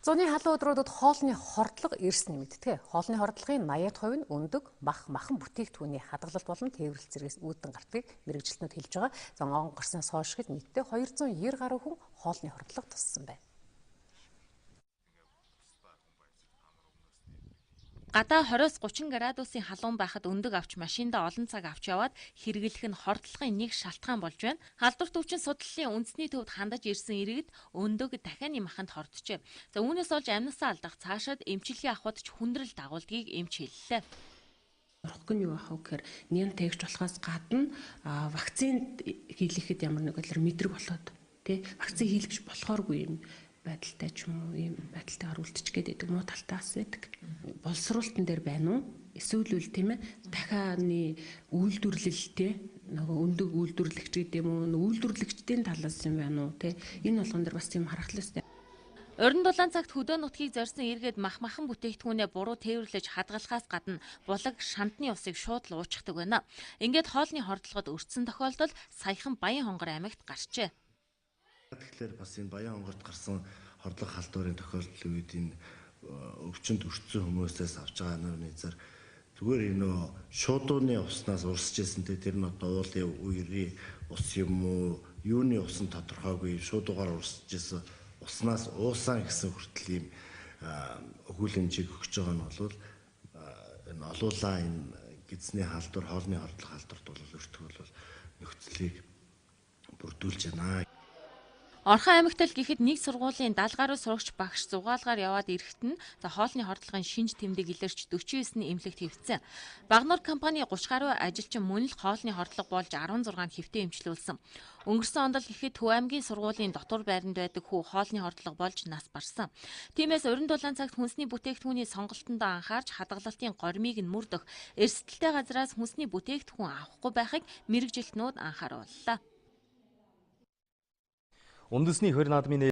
Зуны халуун өдрүүдэд хоолны хордлого эрсний мэддэг. Хоолны хордлогын 80% нь өндөг, махан бүтээгдэхүүний хадгалалт болон тээвэрлэл зэрэгс үүдэн гардгийг мэргэжилтнүүд хэлж байгаа. Он гарснаас хойш нийтдээ 290 гаруй хүн хоолны хордлого туссан байна. Гадаа 20-30 градусын халуун байхад өндөг авч машиндаа олон цаг авч яваад хэрэглэх нь хордлогын нэг шалтгаан болж байна. Халдварт өвчин судлалын үндэсний төвд хандаж ирсэн иргэд өндөг дахианы маханд хорджээ. Үүнээс олж амнасаа алдах цаашид эмчилгээ авахд ч хүндрэл дагуулдгийг эмч хэллээ. Орох нь юу ах вэ гэхээр нyan тэгж болохоос гадна вакцин хийлгэхэд ямар нэг байдлаар мэдрэг болоод тий вакцин хийлгэж болохооргүй юм байдалтай ч юм уу ийм байдалтайгаар үлдчихгээд байдаг муу талтаас байдаг. Боловсруулалтан дээр байна уу? Эсвэл үл тийм ээ дахианы үйлдвэрлэлтэй нөгөө өндөг үйлдвэрлэгч гэдэг юм уу? Үйлдвэрлэгчдийн талаас юм байна уу? Тэ энэ болгон дээр бас тийм харах хэрэгтэй. Уран дулаан цагт хөдөө нутгийг зорьсон иргэд махан бүтээгдэхүүнээ буруу тээвэрлэж хадгалахаас гадна булаг шандны усыг шууд л уучдаг байна. Ингээд хоолны хордлогод өртсөн тохиолдол саяхан Баян-Хонгор аймагт гарчээ. Тэгэхээр бас энэ Баян-Хонгорт гарсан хордлого халдварын тохиолдлын үед энэ өвчнөд өртсөн хүмүүсээс авч байгаа нөөцөөр зүгээр энэ шуудууны уснаас урсж ирсэнтэй тэр нь одоо уулын үерийн ус юм уу юуны ус нь тодорхойгүй шуудуугаар урсж ирсэн уснаас уусан гэсэн хүртэл ийм өгүүлэмжийг өгч байгаа нь бол энэ олуулаа энэ гидсний халдвар хоолны хордлого халдварт бол өртөх бол нөхцөлийг бүрдүүлж байна. Орхон аймагт л гэхэд нэг сургуулийн 70 гаруй сурагч багш зугаалгаар яваад ирэхэд нь хоолны хордлогын шинж тэмдэг илэрч 49-ний эмнэлэгт хэвтсэн. Багнуур компани 30 гаруй ажилчин мөн л хоолны хордлого болж 16-нд хэвтэн эмчилүүлсэн. Өнгөрсөн онд л гэхэд Төв аймгийн сургуулийн дотор байранд байдаг хүү хоолны хордлого болж нас барсан. Тиймээс уран дулаан цагт хүнсний бүтээгдэхүүний сонголтонд анхаарч хадгалалтын горимыг нь мөрдөх, эрсдэлтэй газраас хүнсний бүтээгдэхүүн авахгүй байхыг мэргэжилтнүүд анхаарууллаа. Үндэсний 20 наадмын